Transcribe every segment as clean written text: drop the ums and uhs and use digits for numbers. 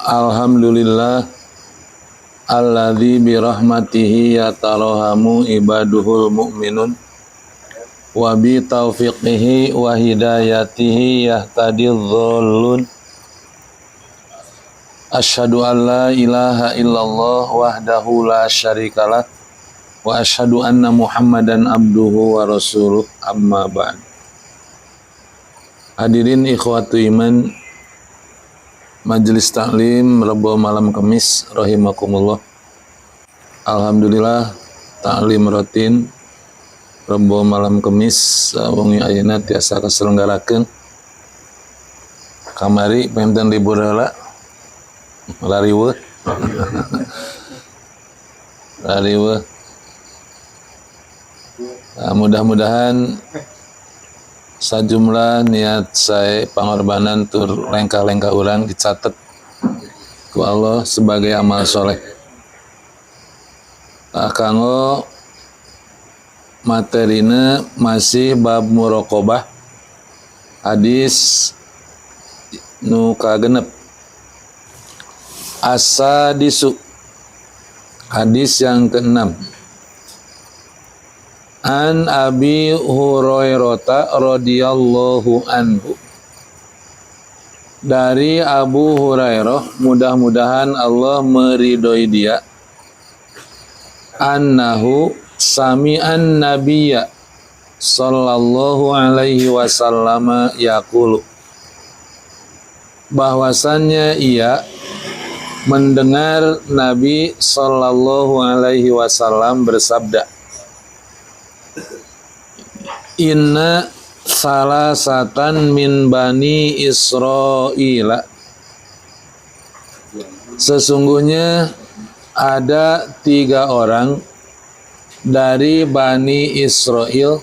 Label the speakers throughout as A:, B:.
A: Alhamdulillah alladzi bi rahmatihi yatarahamu ibaduhul mu'minun wa bi taufiqihi wa hidayatihi yahtadidz dhallun. Asyhadu an la ilaha illallah wahdahu la syarikalah wa asyhadu anna Muhammadan abduhu wa rasuluh, amma ba'd. Hadirin ikhwatu iman Majelis Taklim Rebo Malam Kamis rahimakumullah. Alhamdulillah taklim rutin Rebo Malam Kamis wengi ayeuna tiasa kaselenggarakeun. Kamari pemten libur heula. Lariweuh. Lariweuh. Mudah-mudahan sajumlah niat saya pengorbanan tur lengkah-lengkah orang dicatat ku Allah sebagai amal soleh. Kanggo materina masih bab muraqabah, hadis nu kagenep. As-sadisu, hadis yang ke-6. An Abi Hurairah radhiyallahu anhu, dari Abu Hurairah, mudah-mudahan Allah meridhoi dia, annahu sami'an nabiyya sallallahu alaihi wasallam yaqulu, bahwasannya ia mendengar Nabi sallallahu alaihi wasallam bersabda, inna salasatan min bani Israila, sesungguhnya ada 3 orang dari Bani Israel,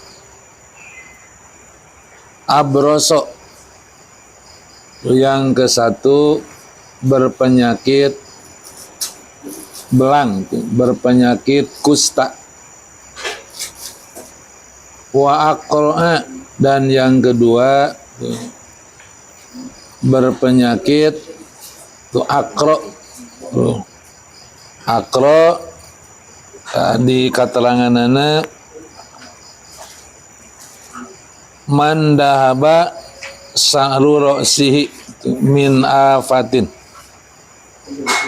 A: abroso, yang ke-1 berpenyakit belang, berpenyakit kusta, wa aqra, dan yang kedua berpenyakit akro. Akro di keteranganana man dahaba sa'ru ra'sihi min afatin,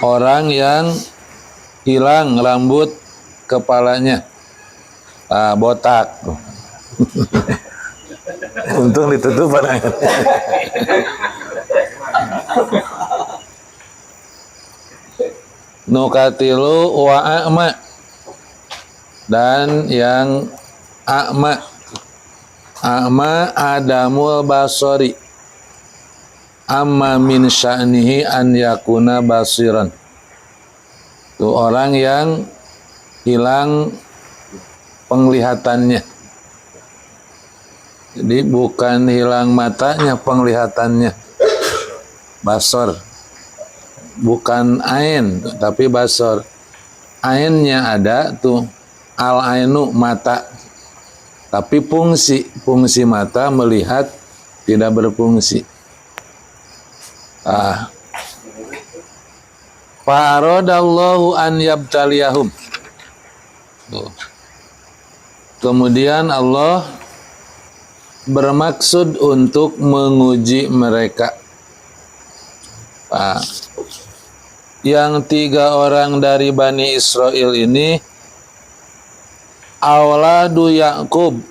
A: orang yang hilang rambut kepalanya, botak. Untung ditutup pandangan. Nukatilu wa a'ma, dan yang a'ma. A'ma adamul basari, amma min sya'nihi an yakuna basiran. Itu orang yang hilang penglihatannya. Jadi bukan hilang matanya, penglihatannya. Basor. Bukan ain, tapi basor. Ainnya ada tuh, al-ainu, mata. Tapi fungsi mata melihat tidak berfungsi. Fa'aradallahu an yabtaliyahum. Kemudian Allah bermaksud untuk menguji mereka. Yang 3 orang dari Bani Israel ini awladu Ya'qub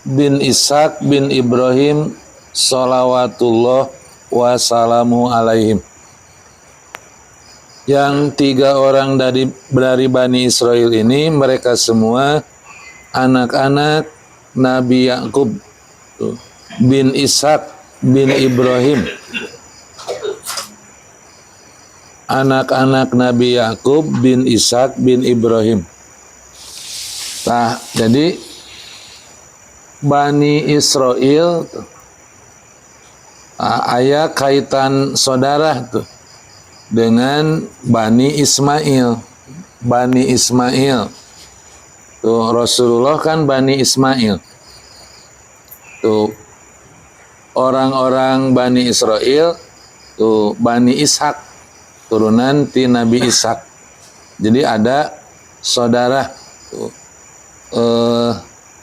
A: bin Ishaq bin Ibrahim salawatullah wa salamu alaihim. Yang 3 orang dari Bani Israel ini, mereka semua anak-anak Nabi Ya'qub bin Ishaq bin Ibrahim, anak-anak Nabi Ya'qub bin Ishaq bin Ibrahim. Jadi Bani Israel aya kaitan saudara tuh dengan Bani Ismail. Bani Ismail tuh, Rasulullah kan Bani Ismail. Tuh orang-orang Bani Israel tuh Bani Ishak. turunan ti Nabi Ishak. Jadi ada saudara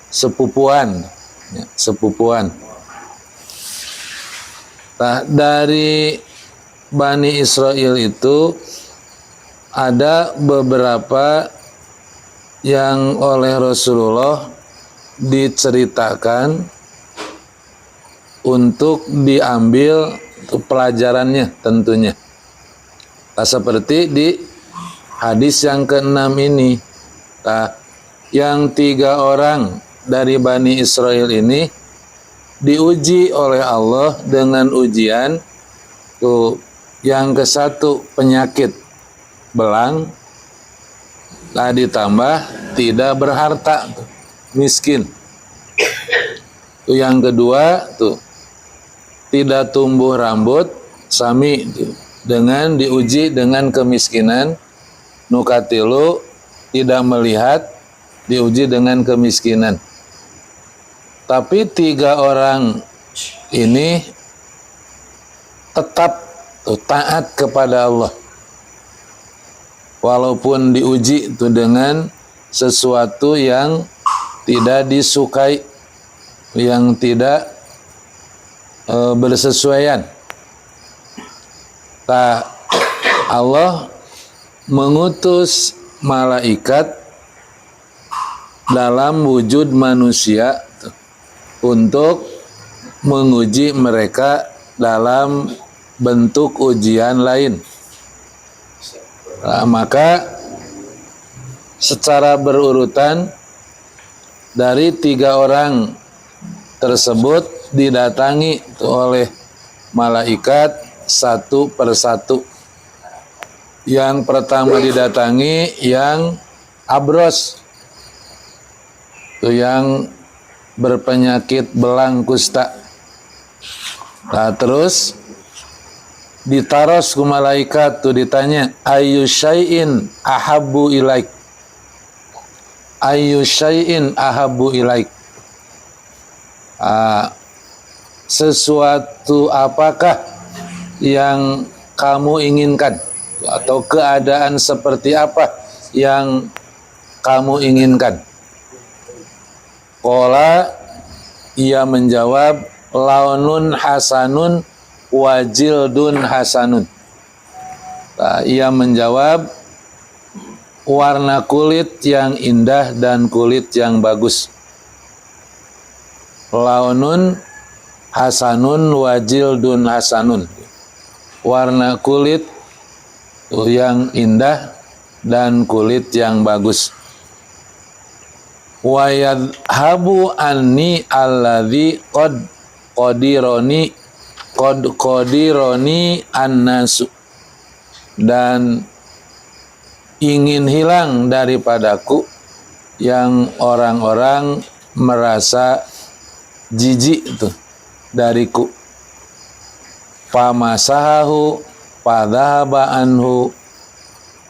A: sepupuan, ya, sepupuan. Nah, dari Bani Israel itu ada beberapa yang oleh Rasulullah diceritakan untuk diambil pelajarannya tentunya. Nah, seperti di hadis yang ke-6 ini. Nah, yang 3 orang dari Bani Israel ini diuji oleh Allah dengan ujian tuh, yang ke-1 penyakit belang, nah ditambah tidak berharta, miskin. Tuh, yang kedua tuh tidak tumbuh rambut, sami tuh, dengan diuji dengan kemiskinan. Nukatilu tidak melihat, diuji dengan kemiskinan. Tapi 3 orang ini tetap taat kepada Allah, walaupun diuji itu dengan sesuatu yang tidak disukai, yang tidak bersesuaian. Allah mengutus malaikat dalam wujud manusia untuk menguji mereka dalam bentuk ujian lain. Nah, maka secara berurutan dari 3 orang tersebut didatangi oleh malaikat satu persatu. Yang pertama didatangi yang abros, itu yang berpenyakit belang kusta. Nah, terus ditaros ku malaikat tuh, ditanya ayyu syai'in ahabbu ilaik, ayyu syai'in ahabbu ilaik, sesuatu apakah yang kamu inginkan, atau keadaan seperti apa yang kamu inginkan. Qala, ia menjawab, launun hasanun wajildun hasanun. Nah, ia menjawab, warna kulit yang indah dan kulit yang bagus. Launun hasanun wajildun hasanun, warna kulit yang indah dan kulit yang bagus. Wa yadhabu anni alladhi qadironi annasu, dan ingin hilang daripadaku yang orang-orang merasa jijik itu dariku. Famasahahu padhaba anhu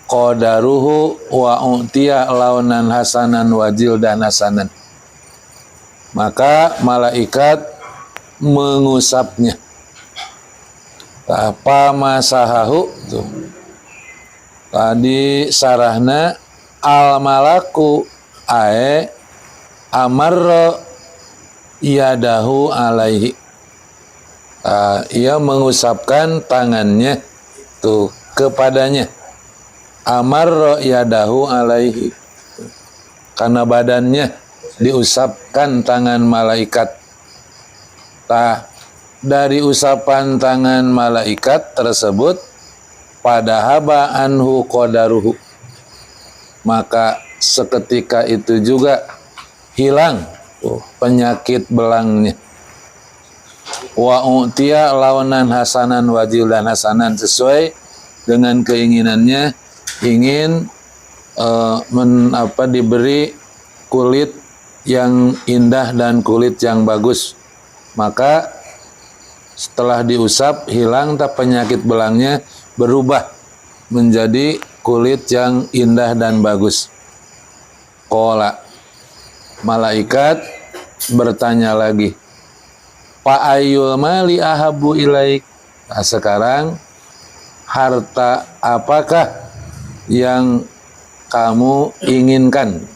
A: qadaruhu wa utiya launan hasanan wajil dan hasanan. Maka malaikat mengusapnya. Pamasahahu tuh. Tadi sarahna al malaku ae amarra yadahu alaihi. Ia mengusapkan tangannya tuh kepadanya. Amarra yadahu alaihi, karena badannya diusapkan tangan malaikat. Dari usapan tangan malaikat tersebut padahaba anhu qadaruhu, maka seketika itu juga hilang penyakit belangnya. Wa utiya launan hasanan wajil dan hasanan, sesuai dengan keinginannya, ingin diberi kulit yang indah dan kulit yang bagus. Maka setelah diusap hilang penyakit belangnya, berubah menjadi kulit yang indah dan bagus. Qala, malaikat bertanya lagi, fa ayyul mali ahabbu ilaik. Nah, sekarang harta apakah yang kamu inginkan?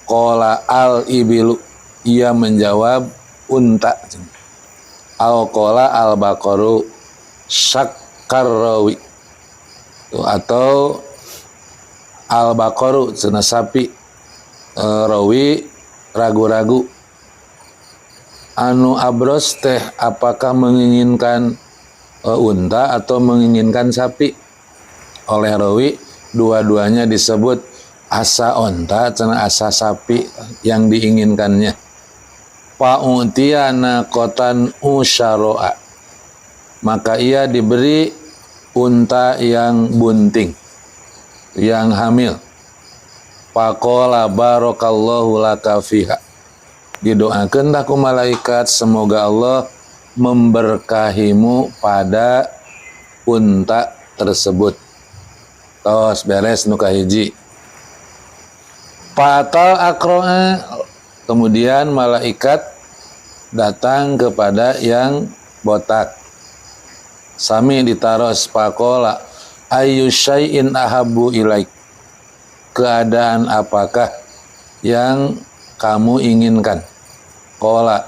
A: Qala al ibilu, ia menjawab unta. Au qala al baqaru syakkar rawi, atau al baqaru cenah sapi, rawi ragu-ragu. Anu abros teh apakah menginginkan unta atau menginginkan sapi? Oleh rawi dua-duanya disebut asa unta cenah asa sapi yang diinginkannya. Fa'utiya naqatan usyaro'a, maka ia diberi unta yang bunting, yang hamil. Faqala barakallahu laka fiha, didoakeun ku malaikat semoga Allah memberkahimu pada unta tersebut. Tos beres nu kahiji. Fatal akroa, kemudian malaikat datang kepada yang botak. Sami ditaros pakola ayu syai'in ahabbu ilaik, keadaan apakah yang kamu inginkan? Kola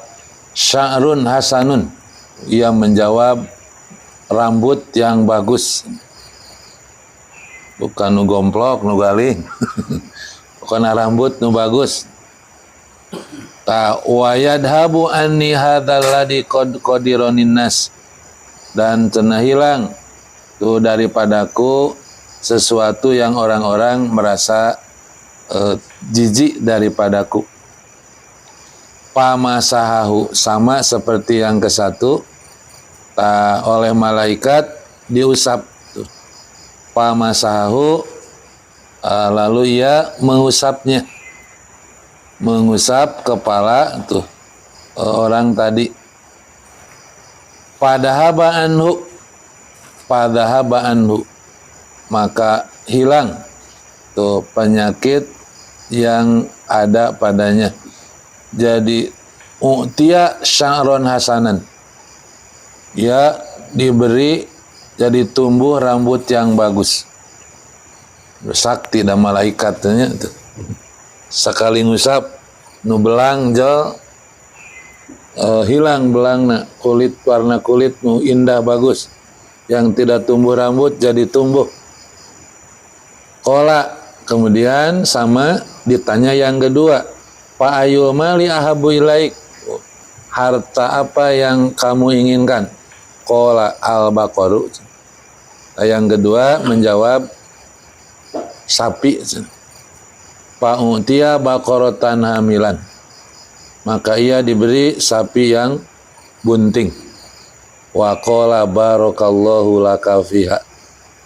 A: sya'run hasanun, ia menjawab rambut yang bagus, bukan nu gomplok nu galing bukan rambut nu bagus. Ta wa yadhabu anni hadzal ladzi qadironin nas, dan cenah hilang tuh daripadaku sesuatu yang orang-orang merasa jijik daripadaku. Pamasahahu, sama seperti yang ke satu, oleh malaikat diusap tuh. Pamasahahu, lalu ia mengusapnya, mengusap kepala tuh orang tadi. Padahaba anhu, maka hilang tuh penyakit yang ada padanya. Jadi u'tiya sya'ron hasanan, ia diberi jadi tumbuh rambut yang bagus. Sakti dan malaikatnya tuh. Sekali ngusap nu belang jol, hilang belangna, kulit warna kulit nu indah bagus, yang tidak tumbuh rambut jadi tumbuh. Kola, kemudian sama ditanya yang kedua, Pak ayul mali ahabu ilaik, harta apa yang kamu inginkan? Kola al baqaru, yang kedua menjawab sapi. Fa'utiya baqaratan hamilan, maka ia diberi sapi yang bunting. Wa qala barakallahu laka fiha,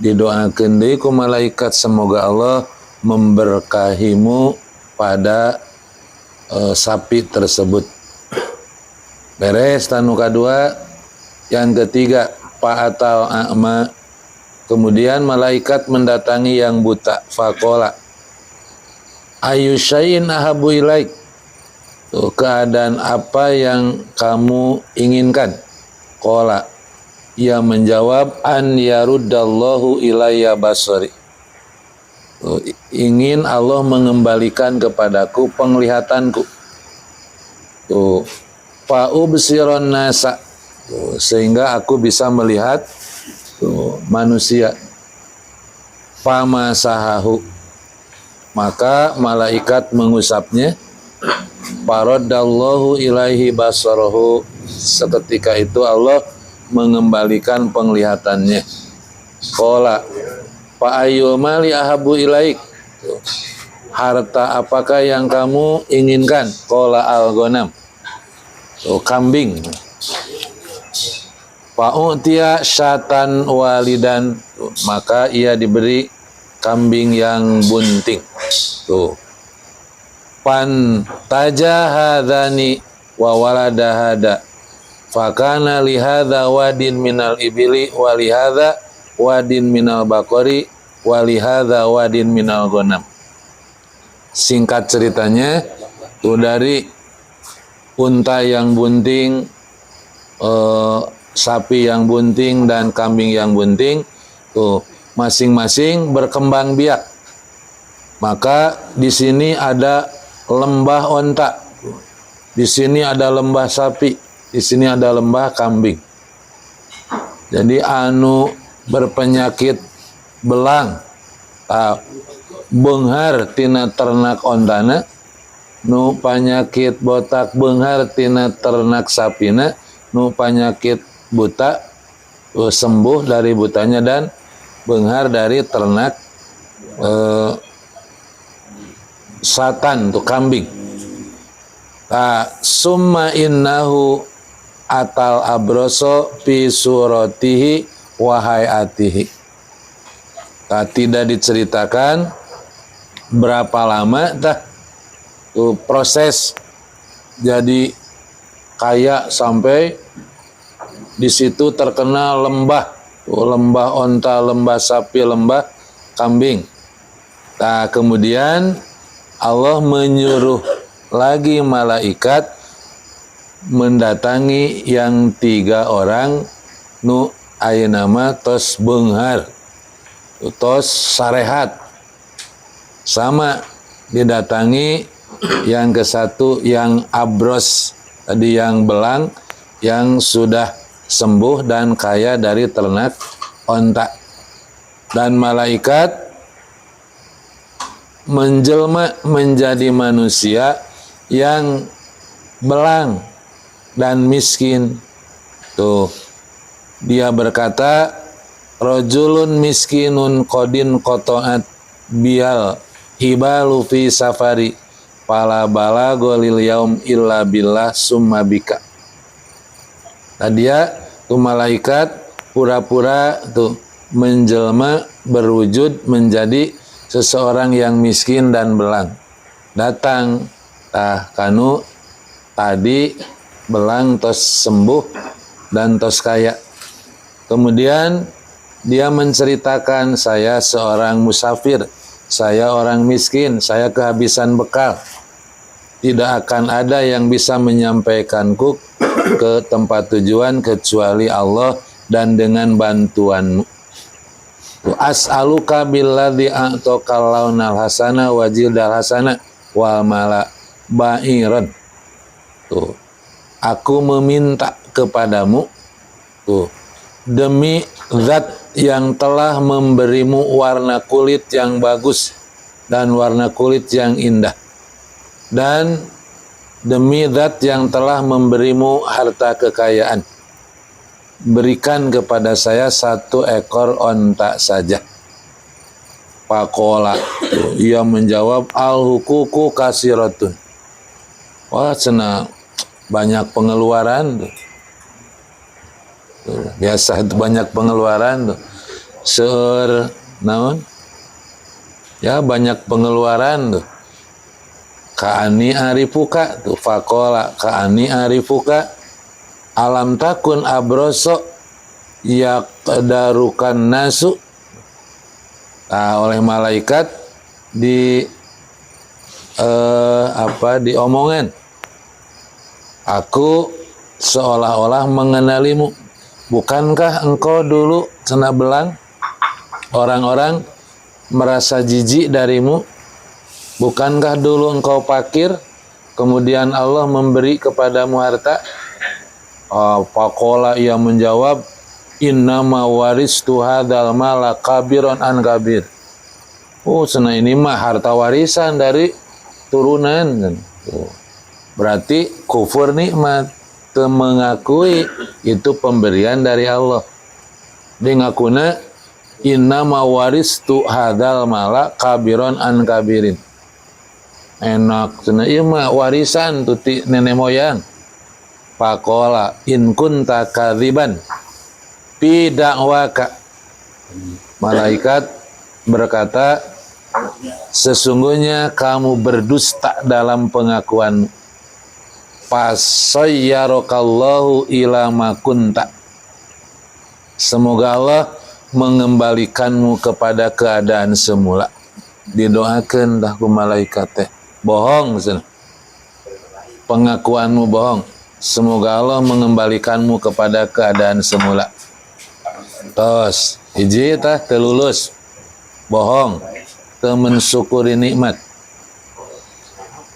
A: didoakeun deui ku malaikat semoga Allah memberkahimu pada sapi tersebut. Beres tanu kadua. Yang ketiga, fa'atal a'ma, kemudian malaikat mendatangi yang buta. Faqala ayu syai'in ahabu ilaik, tuh, keadaan apa yang kamu inginkan? Qala, ia menjawab an yaruddallahu ilayya basari, tuh, ingin Allah mengembalikan kepadaku penglihatanku. Tuh, fa'ubsiron nasa, tuh, sehingga aku bisa melihat tuh, manusia. Famasahahu, maka malaikat mengusapnya. Faraddallahu ilaihi basarahu, seketika itu Allah mengembalikan penglihatannya. Qala fa ayyul mali ahabu ilaik, harta apakah yang kamu inginkan? Qala al-ghanam, kambing. Fa'utiya syatan walidan, maka ia diberi kambing yang bunting. Tuh. Pan tajahadani wa waladahada, fakana lihadha wadin minal ibili wa lihadha wadin minal bakori wa lihadha wadin minal ghanam. Singkat ceritanya, tuh dari unta yang bunting sapi yang bunting dan kambing yang bunting, tuh masing-masing berkembang biak. Maka di sini ada lembah onta, di sini ada lembah sapi, di sini ada lembah kambing. Jadi anu berpenyakit belang, beunghar tina ternak ontana, nu panyakit botak beunghar tina ternak sapina, nu panyakit buta sembuh dari butanya dan beunghar dari ternak satan tuh kambing. Summa innahu atal abroso fi suratihi wa hayatihi. Tidak diceritakan berapa lama proses jadi kaya sampai di situ terkena lembah, lembah onta, lembah sapi, lembah kambing. Kemudian Allah menyuruh lagi malaikat mendatangi yang 3 orang nu ayeuna tos beunghar, tos sarehat. Sama didatangi yang ke-1 yang abros, tadi yang belang, yang sudah sembuh dan kaya dari ternak onta. Dan malaikat menjelma menjadi manusia yang belang dan miskin. Tuh, dia berkata, rajulun miskinun qadin qata'at bial hibalu fi safari fala balagha lil yaum illa billah summa bika. Dia tuh malaikat pura-pura tuh menjelma berwujud menjadi seseorang yang miskin dan belang. Datang kanu tadi belang tos sembuh dan tos kaya. Kemudian dia menceritakan, saya seorang musafir, saya orang miskin, saya kehabisan bekal. Tidak akan ada yang bisa menyampaikanku ke tempat tujuan kecuali Allah dan dengan bantuanmu. As'aluka billadzi a'taka launal hasana wa jildal hasana wal mala ba'iran. Tuh, aku meminta kepadamu demi zat yang telah memberimu warna kulit yang bagus dan warna kulit yang indah, dan demi zat yang telah memberimu harta kekayaan, berikan kepada saya 1 ekor onta saja. Pakola, ia menjawab, al-hukuku kasiratun. Wah, cenah banyak pengeluaran tuh. Biasa itu banyak pengeluaran tuh. Seur naon? Ya, banyak pengeluaran tuh. Ka'ani arifuka tuh, fakola ka'ani arifuka alam takun abroso yaqdarukan nasu. Oleh malaikat diomongan, aku seolah-olah mengenalimu. Bukankah engkau dulu cenah belang? Orang-orang merasa jijik darimu. Bukankah dulu engkau fakir, kemudian Allah memberi kepadamu harta? Faqala, ia menjawab, innama waristu hadzal mala kabiron an kabir. Cenah ini mah harta warisan dari turunan. Berarti kufur nikmat, mengakui itu pemberian dari Allah. Dia ngakuna innama waristu hadzal mala kabiron an kabirin. Enak, cenah ieu mah warisan tuh ti nenek moyang. Faqala in kunta kadziban fi da'waka. Malaikat berkata, sesungguhnya kamu berdusta dalam pengakuanmu. Fasayyarakallahu ila ma kunta. Semoga Allah mengembalikanmu kepada keadaan semula. Didoakeun dah ku malaikat teh. Bohong cenah. Pengakuanmu bohong. semoga Allah mengembalikanmu kepada keadaan semula. Tos hiji tah teu lulus bohong, teu mensyukuri nikmat.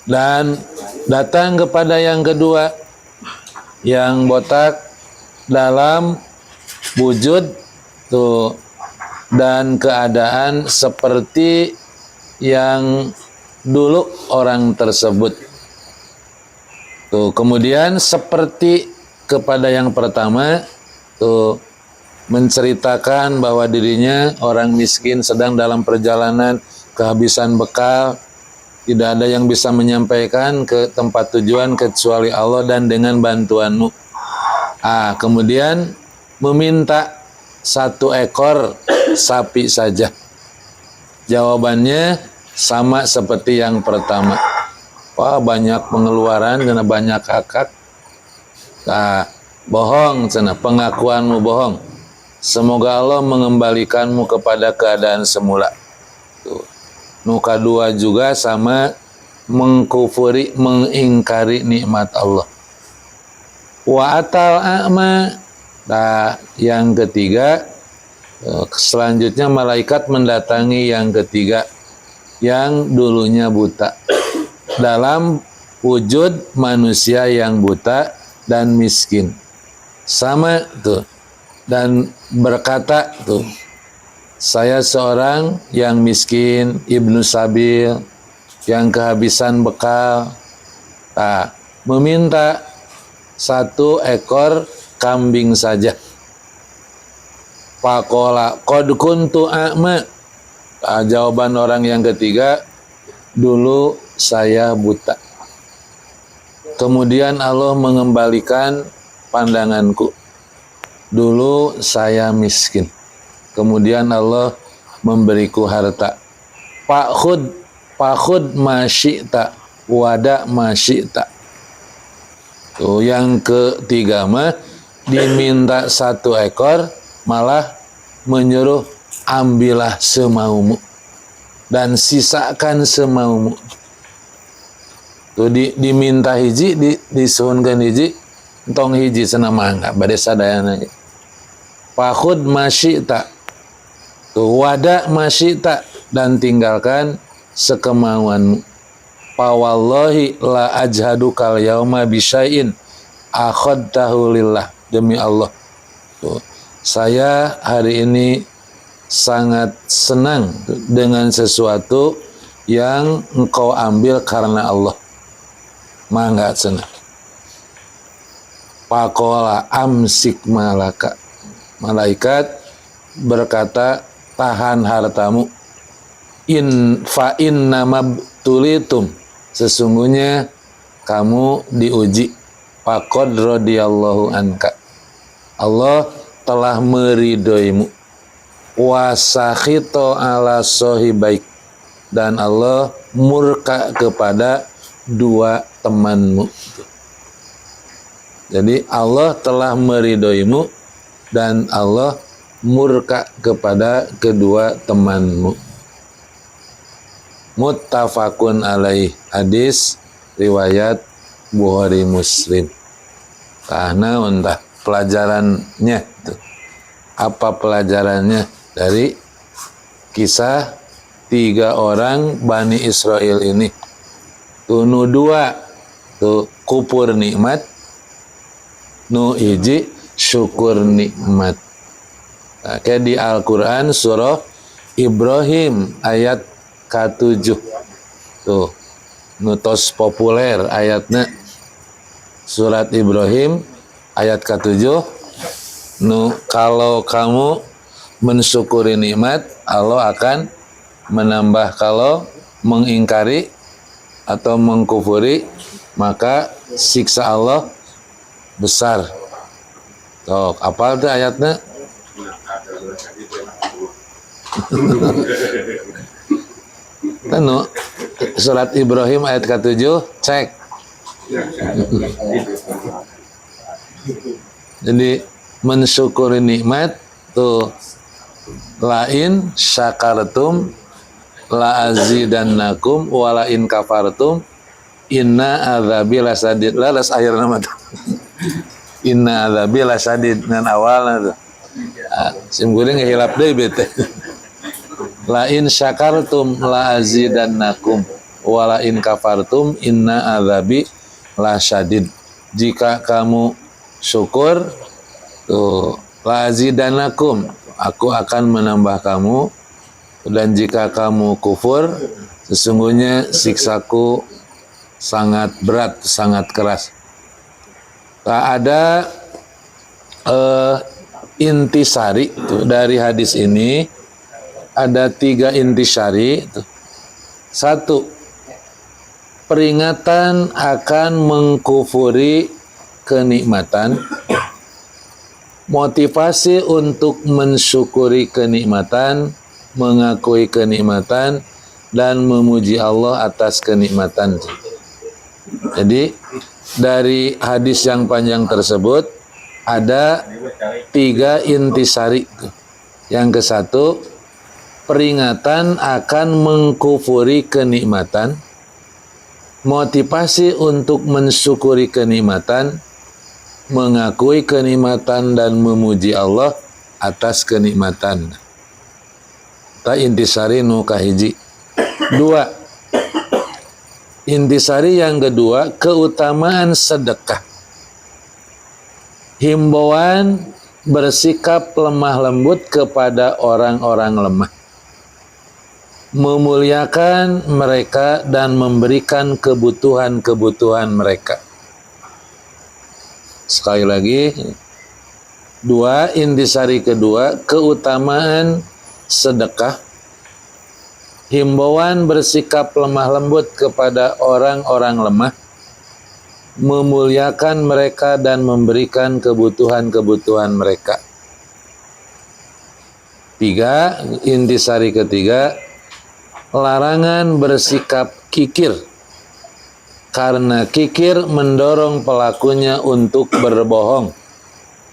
A: Dan datang kepada yang kedua, yang botak dalam wujud tuh dan keadaan seperti yang dulu orang tersebut. Tuh, kemudian seperti kepada yang pertama tuh menceritakan bahwa dirinya orang miskin sedang dalam perjalanan kehabisan bekal, tidak ada yang bisa menyampaikan ke tempat tujuan kecuali Allah dan dengan bantuanmu. Kemudian meminta 1 ekor sapi saja. Jawabannya sama seperti yang pertama. Wah, banyak pengeluaran karena banyak akak. Bohong cenah, pengakuanmu bohong. Semoga Allah mengembalikanmu kepada keadaan semula. Tuh. Nuka dua juga sama mengkufuri, mengingkari nikmat Allah. Wa atal a'ma. Nah, yang ketiga, selanjutnya malaikat mendatangi yang ketiga, yang dulunya buta, dalam wujud manusia yang buta dan miskin. Sama tuh. Dan berkata tuh, saya seorang yang miskin, ibnu sabil, yang kehabisan bekal, meminta 1 ekor kambing saja. Pakola qad kuntu a'ma. Jawaban orang yang ketiga, dulu saya buta. Kemudian Allah mengembalikan pandanganku. Dulu saya miskin. Kemudian Allah memberiku harta. Pakhud masyita wada masyita. Tuh, yang ketiga mah diminta 1 ekor malah menyuruh ambillah semaumu dan sisakan semaumu. Tuh diminta hiji, disuhunkeun hiji, entong hiji cenah mangga bade sadayana. Pakhud masyita. Wada masyita, dan tinggalkan sekemauanmu. Pawallahi la ajhadu kal yauma bisyai'in akhadtahu lillah. Demi Allah, tuh, saya hari ini sangat senang dengan sesuatu yang engkau ambil karena Allah. Mangga cenah. Pakola amsik malaka. Malaikat berkata, tahan hartamu. Fa inna mabtulitum. Sesungguhnya kamu diuji. Faqad radiyallahu anka. Allah telah meridhoimu. Wasakhito ala sohibaik. Dan Allah murka kepada 2 temanmu. Jadi Allah telah meridhoimu dan Allah murka kepada kedua temanmu. Muttafaqun alaih. Hadis riwayat Bukhari Muslim. Karena entah pelajarannya tuh. Apa pelajarannya dari kisah 3 orang Bani Israel ini? Tuh nu 2 tuh kupur nikmat, nu hiji syukur nikmat. Kayak di Al-Quran surah Ibrahim ayat ke-7. Tuh, nutos populer ayatnya. Surat Ibrahim ayat ke-7. Kalau kamu mensyukuri nikmat, Allah akan menambah. Kalau mengingkari atau mengkufuri, maka siksa Allah besar. Tuh, apal tuh ayatnya? Tanu surat Ibrahim ayat ke-7, cek. Jadi mensyukuri nikmat tuh, lain syakartum la azidannakum wala in kafartum inna adzabi lasadid. Laras akhir nama tuh. Inna adzabi lasyadid dengan awalna tuh. Sim kuring ngehilap deui bete. La in syakartum la azidannakum wa la in kafartum inna adzabi lasyadid. Jika kamu syukur tuh la azidannakum, aku akan menambah kamu, dan jika kamu kufur sesungguhnya siksaku sangat berat, sangat keras. Tak ada intisari tuh, dari hadis ini ada 3 intisari tuh. 1, peringatan akan mengkufuri kenikmatan, motivasi untuk mensyukuri kenikmatan, mengakui kenikmatan, dan memuji Allah atas kenikmatan. Jadi dari hadis yang panjang tersebut ada 3 intisari. Yang ke-1, peringatan akan mengkufuri kenikmatan, motivasi untuk mensyukuri kenikmatan, mengakui kenikmatan, dan memuji Allah atas kenikmatan. Ta intisari nu kahiji. 2, intisari yang kedua, keutamaan sedekah. Himbauan bersikap lemah lembut kepada orang-orang lemah, memuliakan mereka dan memberikan kebutuhan-kebutuhan mereka. Sekali lagi, 2, intisari kedua, keutamaan sedekah. Himbauan bersikap lemah lembut kepada orang-orang lemah, memuliakan mereka dan memberikan kebutuhan-kebutuhan mereka. 3, intisari ketiga, larangan bersikap kikir, karena kikir mendorong pelakunya untuk berbohong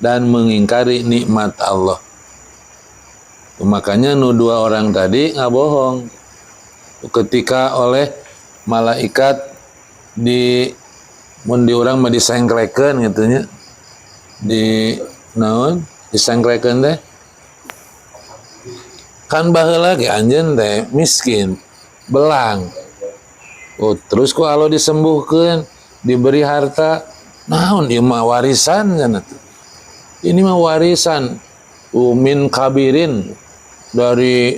A: dan mengingkari nikmat Allah. Makanya nu 2 orang tadi nggak bohong. Ketika oleh malaikat di mun diurang mah disengklekeun gitunya, di naon disengklekeun teh kan baheula ge anjeun teh miskin belang, terus ku alo disembuhkeun diberi harta, naon ieu mah warisan cenah. Ini mah warisan min kabirin, dari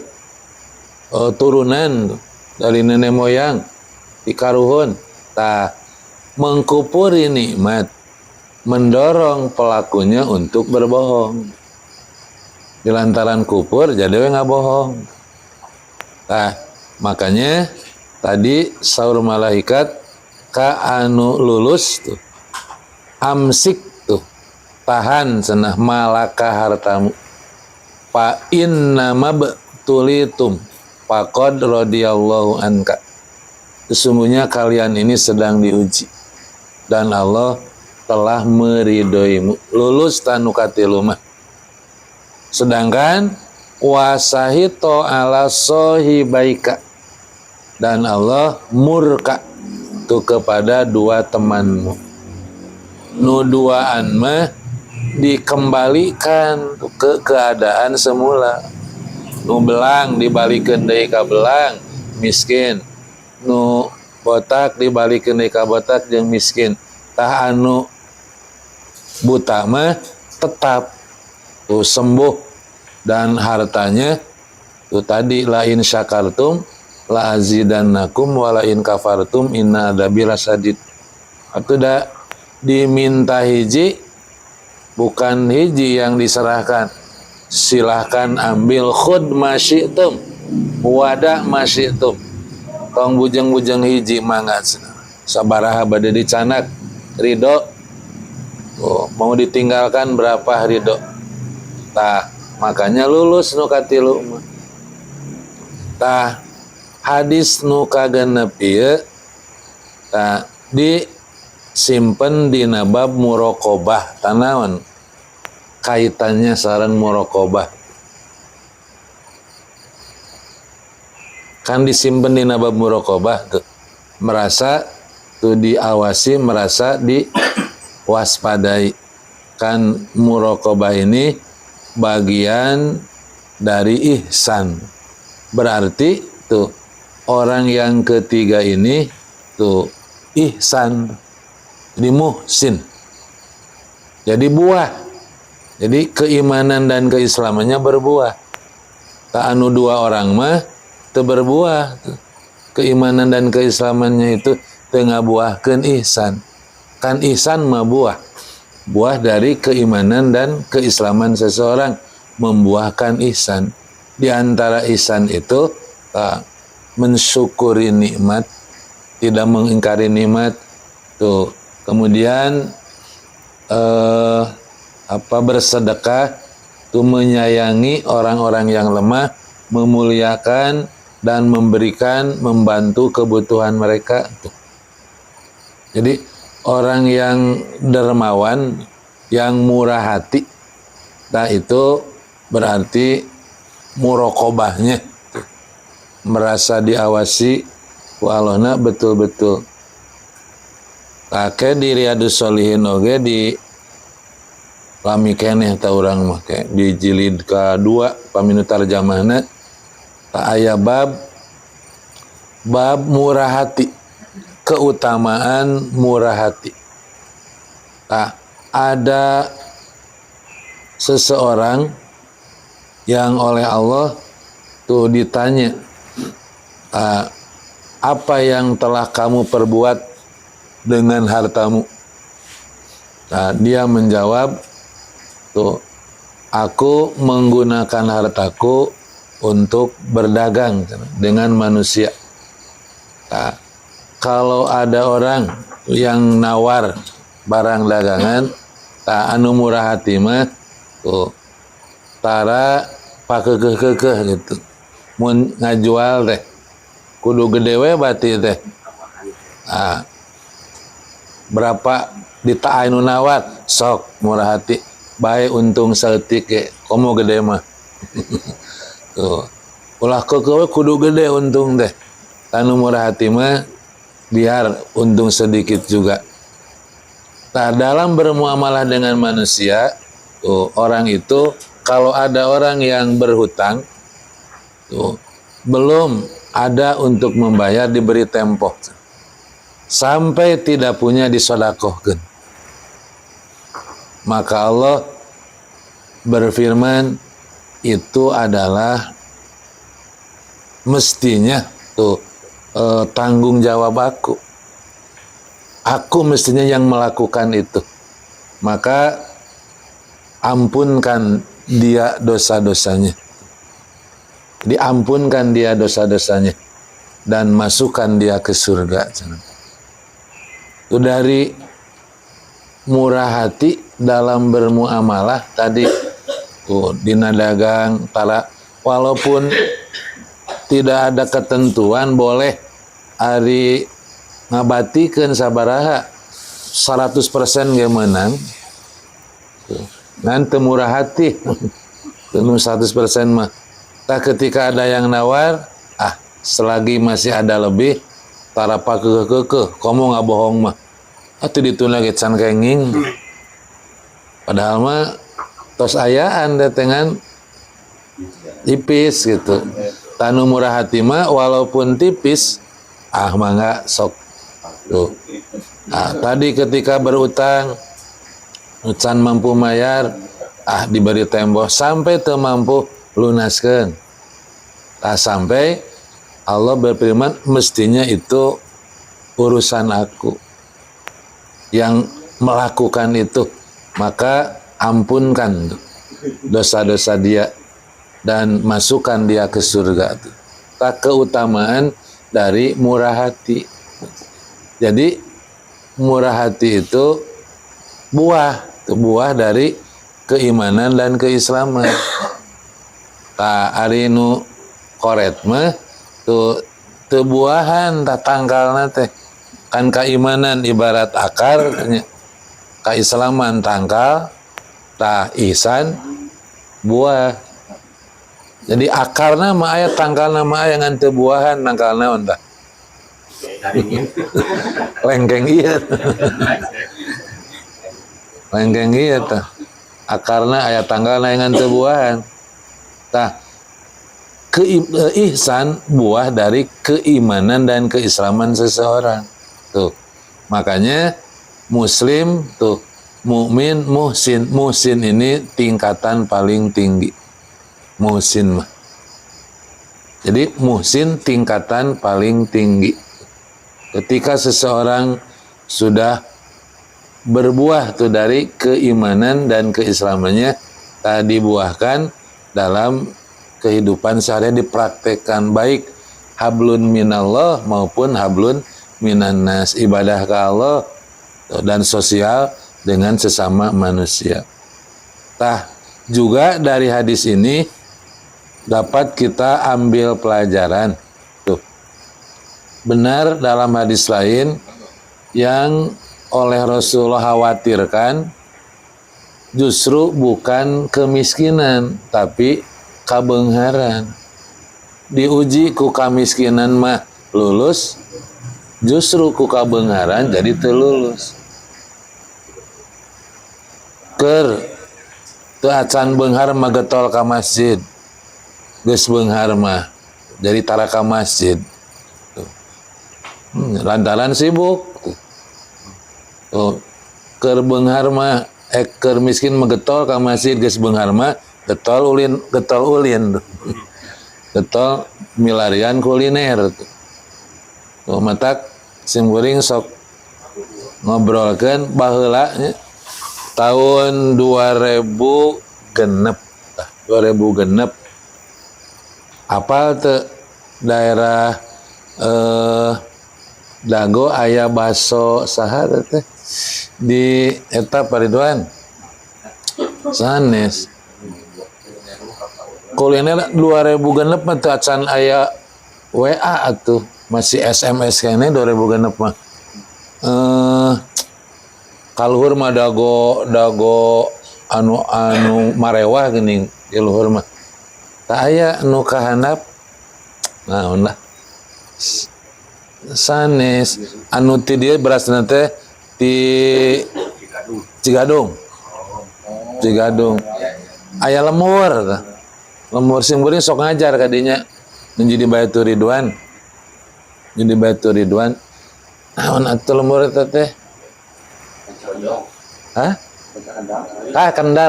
A: turunan dari nenek moyang dikaruhun. Tah mengkupuri nikmat mendorong pelakunya untuk berbohong. Di lantaran kupur jadi nggak bohong. Nah, makanya tadi saur malaikat ka anu lulus tuh amsik tuh, tahan cenah malaka hartamu, fa inna mabtulitum faqad radhiyallahu anka. Sesungguhnya kalian ini sedang diuji dan Allah telah meridhoimu. Lulus tanu katilu mah. Sedangkan wasahito ala sohibaika, dan Allah murka tuh kepada 2 temanmu. Nu duaan mah dikembalikan ke keadaan semula. Nu belang dibalikeun deui ka belang, miskin. Nu botak dibalikeun deui ka botak jeung miskin. Tah anu buta mah tetap tuh sembuh dan hartanya tuh tadi la in syakartum la azidannakum wa la in kafartum inna adzabi lasyadid. Atuh da diminta hiji, bukan hiji yang diserahkan. Silahkan ambil, khud masyitum wada masyitum. Tong bujeng-bujeng hiji mangga sabaraha bade dicanak ridho. Mau ditinggalkan berapa ridho. Tah makanya lulus nu katilu. Tah hadis nu kagenep ieu tah disimpen dina bab muraqabah. Tanaon kaitannya sareng muraqabah? Kan disimpen di bab muraqabah tuh, merasa tuh diawasi, merasa waspadai. Kan muraqabah ini bagian dari ihsan. Berarti tuh orang yang ketiga ini tuh ihsan, jadi muhsin, jadi buah. Jadi keimanan dan keislamannya berbuah. Tak anu dua orang mah teu berbuah. Keimanan dan keislamannya itu tengah buahkeun ihsan. Kan ihsan mah buah. Buah dari keimanan dan keislaman seseorang membuahkan ihsan. Di antara ihsan itu mensyukuri nikmat, tidak mengingkari nikmat. Tuh. Kemudian bersedekah, tuh menyayangi orang-orang yang lemah, memuliakan dan memberikan, membantu kebutuhan mereka. Tuh. Jadi orang yang dermawan, yang murah hati, nah itu berarti muraqabahnya merasa diawasi ku Allahna betul-betul. Kake di Riyadus Shalihin oge di lami keneh ta urang mah ke di jilid kedua paminu tarjamahna ta aya bab murah hati, keutamaan murah hati. Nah, ada seseorang yang oleh Allah tuh ditanya, apa yang telah kamu perbuat dengan hartamu? Nah, dia menjawab, tuh aku menggunakan hartaku untuk berdagang dengan manusia. Nah, kalau ada orang yang nawar barang dagangan, anu murah hati mah tuh tara pakekeh gitu. Mun ngajual teh kudu gede we bati teh. Berapa ditaai nu nawar sok murah hati. Bae untung saeutik ge komo gede mah. Tuh. Ulah keukeut kudu gede untung teh. Anu murah hati mah biar untung sedikit juga. Nah, dalam bermuamalah dengan manusia, tuh, orang itu kalau ada orang yang berhutang, tuh, belum ada untuk membayar, diberi tempo sampai tidak punya disodakohkeun. Maka Allah berfirman, itu adalah mestinya tuh tanggung jawab aku mestinya yang melakukan itu, maka ampunkan dia dosa-dosanya, diampunkan dia dosa-dosanya dan masukkan dia ke surga. Itu dari murah hati dalam bermuamalah tadi, dina dagang tara, walaupun tidak ada ketentuan boleh ari ngabatikeun sabaraha 100% ge menang. Ngan teu murah hati. Teu 100% mah. Tah ketika ada yang nawar, selagi masih ada lebih tara pakeukeukeuh, komo ngabohong mah. Atuh dituna ge can kenging. Padahal mah tos ayaan dengan tipis gitu. Tanu murah hati mah walaupun tipis, mangga sok. Tuh. Nah, tadi ketika berutang, can mampu mayar, diberi tempo sampai teu mampu lunaskeun. Sampai Allah berfirman, mestinya itu urusan aku yang melakukan itu, maka ampunkan dosa-dosa dia dan masukkan dia ke surga. Tak keutamaan dari murah hati. Jadi murah hati itu buah dari keimanan dan keislaman. Ari nu koret mah tuh buahan tak tangkalna teh. Kan keimanan ibarat akar, keislaman tangkal, ihsan buah. Jadi akarna mah aya, tangkalna mah aya, ngan teu buahan tangkalna naon tah? Lengkeng ieu. lengkeng ieu tah akarna aya tanggal naengan teu buahan tah ihsan buah dari keimanan dan keislaman seseorang tuh makanya muslim tuh mukmin muhsin ini tingkatan paling tinggi muhsin mah jadi muhsin tingkatan paling tinggi ketika seseorang sudah berbuah tuh dari keimanan dan keislamannya tadi buahkan dalam kehidupan sehari dipraktekkan baik hablun minallah maupun hablun minannas ibadah ke Allah dan sosial dengan sesama manusia. Tah juga dari hadis ini dapat kita ambil pelajaran tuh benar dalam hadis lain yang oleh Rasulullah khawatirkan justru bukan kemiskinan tapi kabengharan diuji ku kamiskinan mah lulus justru ku kabengharan jadi teu lulus keur teu acan beunghar mah getol ka masjid geus beunghar mah jadi tara ka masjid lantaran sibuk tuh keur beunghar mah keur miskin mah getol ka masjid geus beunghar mah getol ulin getol milarian kuliner tuh matak simkuring sok ngobrolkeun baheula tahun 2006 apal teu daerah Dago aya baso saha teh di eta Paridwan sanes kuliner 2006 mah teu acan aya WA atuh masih SMS kene 2006 mah kaluhur mah dago anu marewah geuning di luhur mah teu aya nu kahandap naon lah sanes anu ti dieu berasna teh ti Cigadung aya lemur tah lemur simkuring sok ngajar kadinya menjadi Baitur Ridwan naon atuh lemur eta teh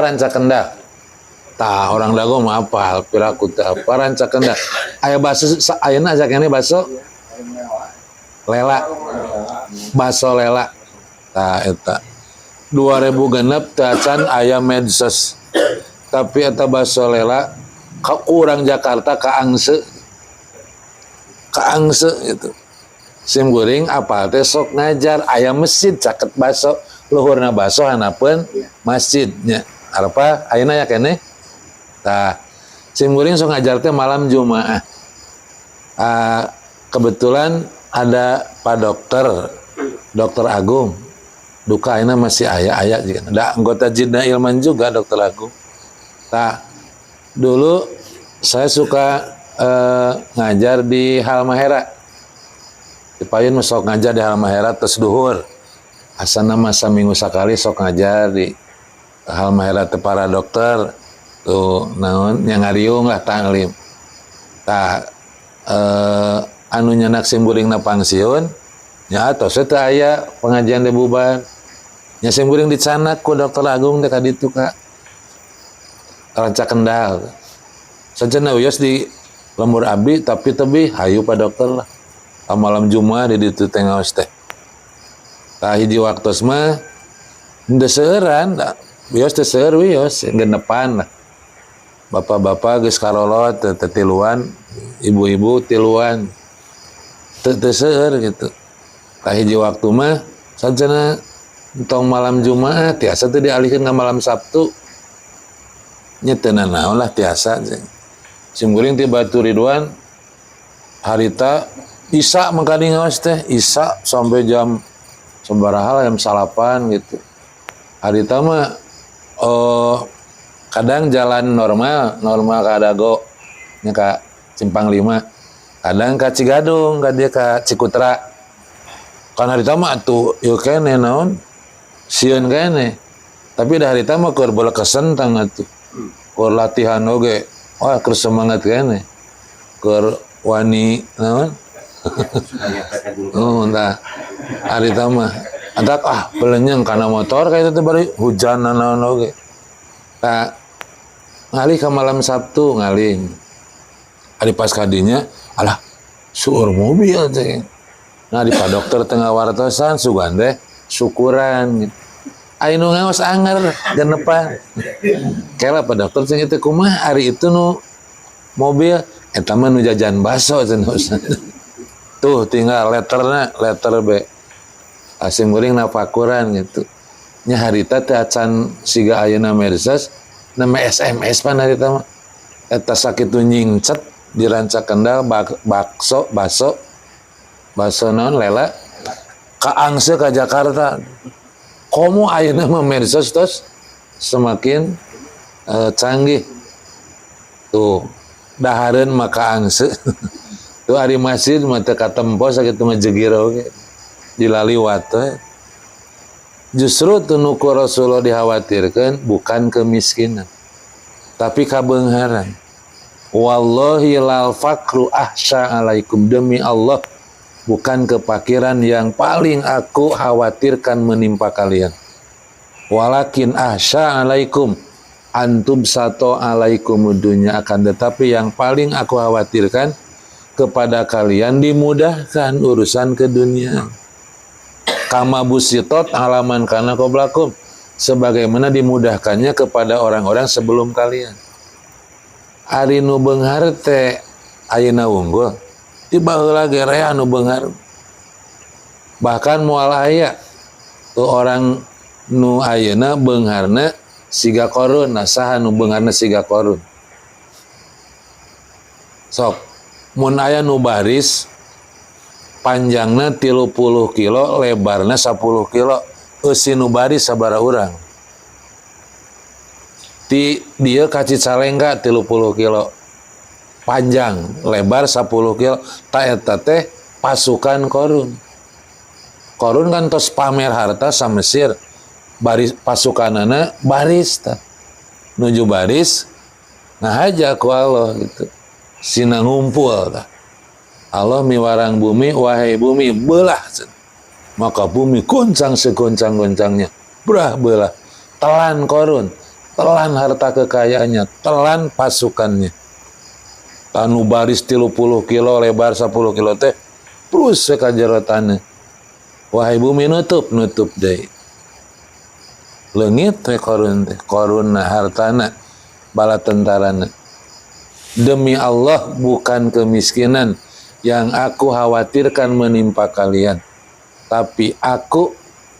A: ranca kendal tah orang Dago mah apal piraku teh apa ranca kendal aya baso ayeuna asa kene baso lela tah eta 2006 teh acan aya medsos tapi eta baso lela ka urang Jakarta kaangse gitu simkuring apal teh sok ngajar aya masjid caket baso luhurna baso hanapeun masjidnya apa ayeuna ya keneh tah simkuring sok ngajar teh malam Jumaah kebetulan ada Pak Dokter Agung duka ayeuna masih aya juga ada anggota Jidna Ilman juga Dokter Agung tah dulu saya suka ngajar di Halmahera di Payun sok ngajar di Halmahera terus duhur asana masa minggu sekali sok ngajar di Halmahera teh para dokter tuh naon nya ngariung lah tanglim tah anu nyanak simkuringna pangsiun nya tos teh aya pengajian teh bubar nya simkuring dicanak ku Dokter Agung teh ka ditu ka Ranca Kendal sajana wios di lemur abdi tapi tebih hayu Pak Dokter lah malam Jumat di ditu teh ngaos teh tah hiji waktos mah henteu seueuran wios teh seueur wios genepan lah bapak-bapak geus karolot teh tiluan ibu-ibu tiluan teu seueur gitu tah hiji waktu mah sajana entong malam Jumat tiasa teh dialihkeun ka malam Sabtu nya teu naon lah tiasa simkuring ti Baitur Ridwan harita Isya mangkali ngaos teh Isya sampai jam sabaraha jam 8 gitu harita mah kadang jalan normal ka Dago nya ka Simpang 5 kadang ka Cigadung ka dia ka Cikutra kan harita mah atuh ieu keneh naon sieun keneh Tapi dah harita mah keur bola kesentang atuh. Keur latihan oge. Wah, keur semangat kene. Keur wani naon? Oh, entah. Harita mah adak belenyeng kana motor kayak itu bari hujan naon oge. Tah ngalih ka malam Sabtu ngalih. Ari pas kadinya alah sueur mobil teh. Nah di Pak Dokter tengah wartosan sugan teh syukuran gitu. Ainu ngaos anger genepan. Kela Pak Dokter sing itu kumaha ari itu nu mobil eta mah nu jajan baso cenah. Tuh tinggal letter B. Asing muring nafakuran gitu. Nya harita teh acan siga ayeuna medsos nama SMS pan harita mah. Eta sakitu nyingcet di Kendal baso naon lela kaangse ka Jakarta. Komo ayeuna mah medsos tos semakin canggih. Tuh dahareun maka angse. Tuh ari masjid mah teu katempo sakitu ngejegir oge. Dilaliwat we. Justru teu nu ku Rasulullah dikhawatirkeun bukan kemiskinan, tapi kabeungharan. Wallahi lal fakru ahsya alaikum, demi Allah bukan kepakiran yang paling aku khawatirkan menimpa kalian. Walakin ahsya alaikum antum sato alaikum dunya, akan tetapi yang paling aku khawatirkan kepada kalian dimudahkan urusan ke dunia. Kama busitot halaman kana qablakum, sebagaimana dimudahkannya kepada orang-orang sebelum kalian. Ari nu beunghar teh ayeuna unggul, tiba heula ge rea nu beunghar. Bahkan moal aya tu orang nu ayeuna beungharna siga korun, nah saha nu beungharna siga korun. Sok mun aya nu baris panjangna 30 kilo, lebarna 10 kilo, eusi nu baris sabaraha urang? Ti dia kaci Calengga 30 kilo panjang, lebar 10 kilo, ta eta teh pasukan korun. Korun kan tos pamer harta sa Mesir, baris pasukanana baris ta. Nuju baris ngahaja ku Allah gitu. Sina ngumpul ta. Allah miwarang bumi, wahai bumi belah. Maka bumi goncang segoncang-goncangnya. Brah belah. Telan korun, telan harta kekayaannya, telan pasukannya. Tanu baris 30 kilo, lebar 10 kilo teh, terus sekajarotannya. Wahai bumi nutup deh. Leungit teh korun teh, korunna hartana, bala tentarana. Demi Allah bukan kemiskinan yang aku khawatirkan menimpa kalian, tapi aku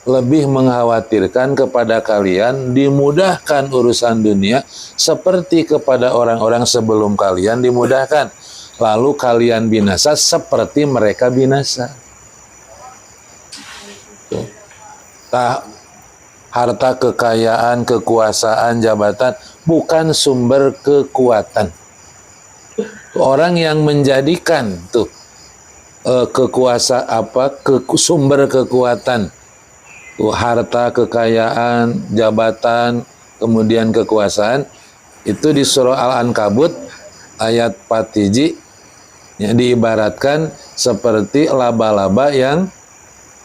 A: lebih mengkhawatirkan kepada kalian dimudahkan urusan dunia seperti kepada orang-orang sebelum kalian dimudahkan, lalu kalian binasa seperti mereka binasa. Tah, harta kekayaan, kekuasaan, jabatan bukan sumber kekuatan. Orang yang menjadikan tuh sumber kekuatan, harta, kekayaan, jabatan, kemudian kekuasaan, itu di surah Al-Ankabut ayat 4 ya, diibaratkan seperti laba-laba yang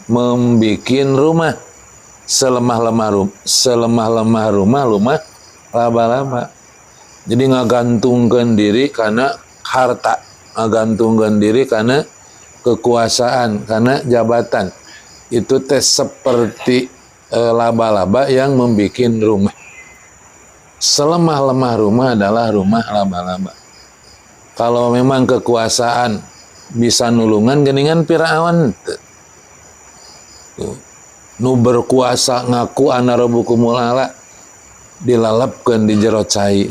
A: membikin rumah. Selemah-lemah rumah laba-laba. Jadi ngagantungkan diri karena harta, ngagantungkan diri karena kekuasaan, karena jabatan. Itu teh seperti laba-laba yang membikin rumah. Selemah-lemah rumah adalah rumah laba-laba. Kalau memang kekuasaan bisa nulungan geningan Firaun. Nu berkuasa ngaku ana rabbukumul a'la, dilalapkeun di jero cai.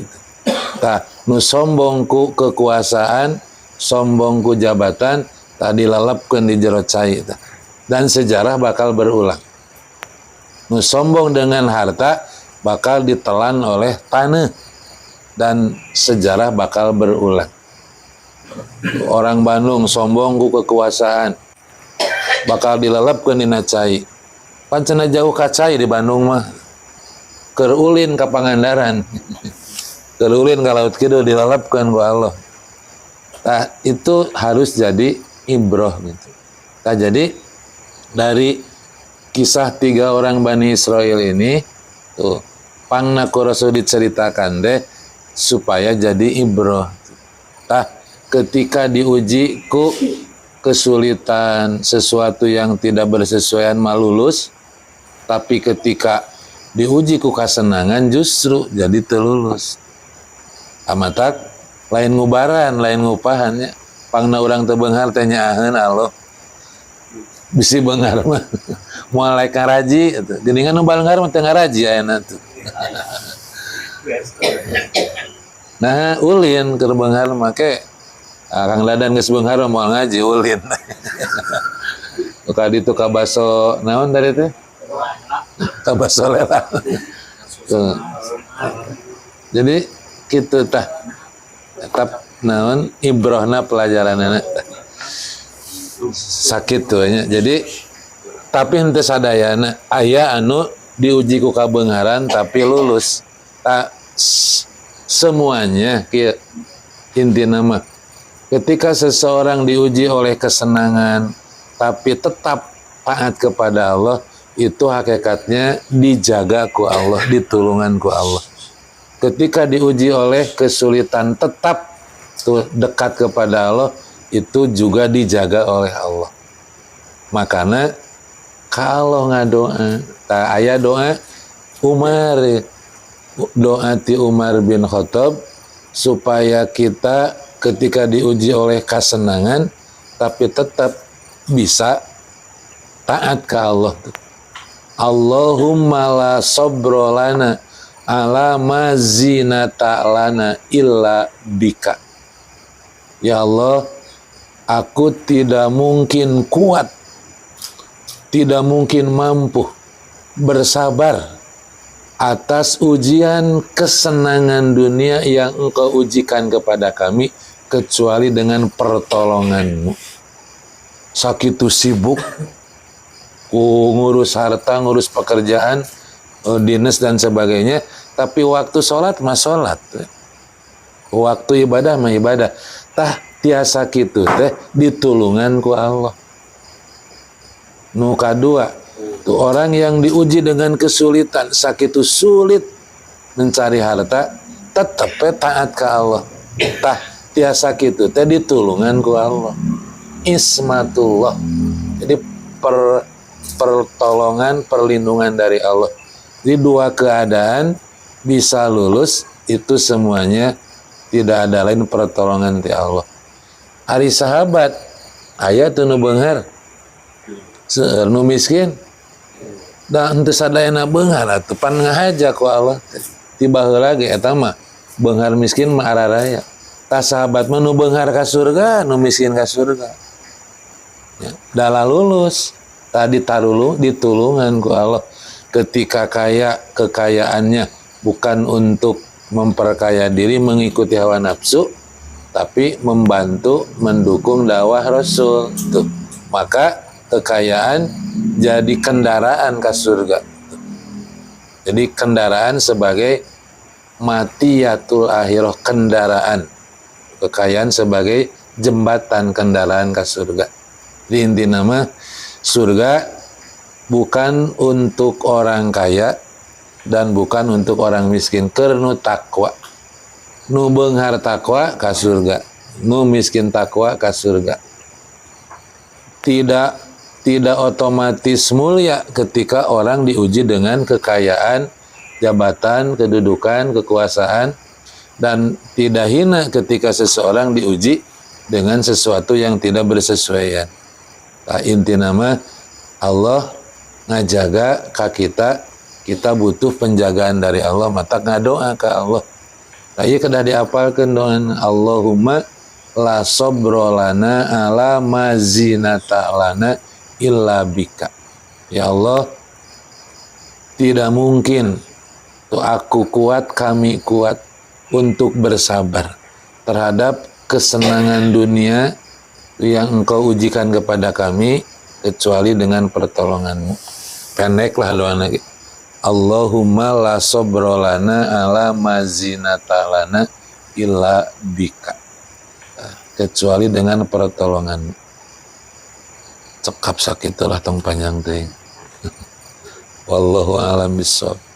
A: Tah nu sombong ku kekuasaan, sombong ku jabatan, tah dilalapkeun di jero cai. Dan sejarah bakal berulang. Nu sombong dengan harta bakal ditelan oleh tanah, dan sejarah bakal berulang. Orang Bandung sombong ku kekuasaan, bakal dilalapkeun dina cai. Pancena jauh ka cai di Bandung mah. kerulin ke Pangandaran. Kerulin ke Laut Kidul dilalapkan ku Allah. Nah, itu harus jadi ibroh gitu. Nah, jadi dari kisah 3 orang Bani Israel ini tuh pangna ku Rasul diceritakan deh supaya jadi ibroh. Nah, ketika diuji ku kesulitan sesuatu yang tidak bersesuaian malulus, tapi ketika diuji ku kasenangan justru jadi telulus. Amatak lain ngubaran, lain ngupahannya. Pangna urang teu beunghar teh nyaaheun Allah. Bisi beunghar mah moal laek ngaraji atuh. Geuningan nu beunghar mah teu ngaraji ayeuna tuh. Nah, ulin keur beunghar make Kang Dadan geus beunghar moal ngaji ulin. Ka ditu ka baso naon tadi teh? Ka baso lela. Jadi kitu tah. Tetap naon ibrohna pelajaranna. Sakit tuh nya. Jadi tapi henteu sadayana aya anu diuji ku kabeungharan tapi lulus. Semuanya kieu intina mah ketika seseorang diuji oleh kesenangan tapi tetap taat kepada Allah, itu hakikatnya dijaga ku Allah, ditulungan ku Allah. Ketika diuji oleh kesulitan tetap tuh dekat kepada Allah, itu juga dijaga oleh Allah. Makanya kalau ngadoa, tak aya doa Umar, doa ti Umar bin Khattab supaya kita ketika diuji oleh kesenangan tapi tetap bisa taat ke Allah. Allahumma la sabro lana ala ma zinata lana illa bika. Ya Allah, aku tidak mungkin kuat, tidak mungkin mampu bersabar atas ujian kesenangan dunia yang Engkau ujikan kepada kami kecuali dengan pertolongan-Mu. Sakitu sibuk ngurus harta, ngurus pekerjaan, dinas dan sebagainya, tapi waktu sholat mah sholat, waktu ibadah mah ibadah. Tah tiasa kitu teh ditulungan ku Allah. Nu kadua, tuh orang yang diuji dengan kesulitan, sakitu sulit mencari harta, tetap taat ke Allah. Tah tiasa kitu teh ditulungan ku Allah. Ismatullah. Jadi pertolongan, perlindungan dari Allah. Jadi dua keadaan bisa lulus, itu semuanya tidak ada lain pertolongan ti Allah. Ari sahabat aya teu nu beunghar, seueur nu miskin, da henteu sadayana beunghar atuh pan ngahaja ku Allah. Tiba heula ge eta mah beunghar miskin mah araraya. Tah sahabat mah nu beunghar ka surga, nu miskin ka surga. Ya, dala lulus, tadi tarulu ditulungan ku Allah. Ketika kaya, kekayaannya bukan untuk memperkaya diri mengikuti hawa nafsu, tapi membantu mendukung dakwah Rasul. Tuh. Maka kekayaan jadi kendaraan ke surga. Jadi kendaraan sebagai matiyatul akhirah, kendaraan. Kekayaan sebagai jembatan kendaraan ke surga. Di inti nama surga bukan untuk orang kaya dan bukan untuk orang miskin, kernu takwa. Nu beunghar takwa ka surga, nu miskin takwa ka surga. Tidak otomatis mulia ketika orang diuji dengan kekayaan, jabatan, kedudukan, kekuasaan, dan tidak hina ketika seseorang diuji dengan sesuatu yang tidak bersesuaian. Nah, inti nama Allah ngajaga ka kita butuh penjagaan dari Allah, mata ngadoa ke Allah. Nah, ieu kedah diapalkeun doa Allahumma la sabro lana ala mazinata lana illa bika. Ya Allah, tidak mungkin tuh aku kuat, kami kuat untuk bersabar terhadap kesenangan dunia yang Engkau ujikan kepada kami kecuali dengan pertolongan-Mu. Pendeklah doa lagi. Allahumma la sobrolana ala mazinatalana illa bika. Kecuali dengan pertolongan. Cekap sakit lah tong panjang teh. Wallahu a'lam bishawab.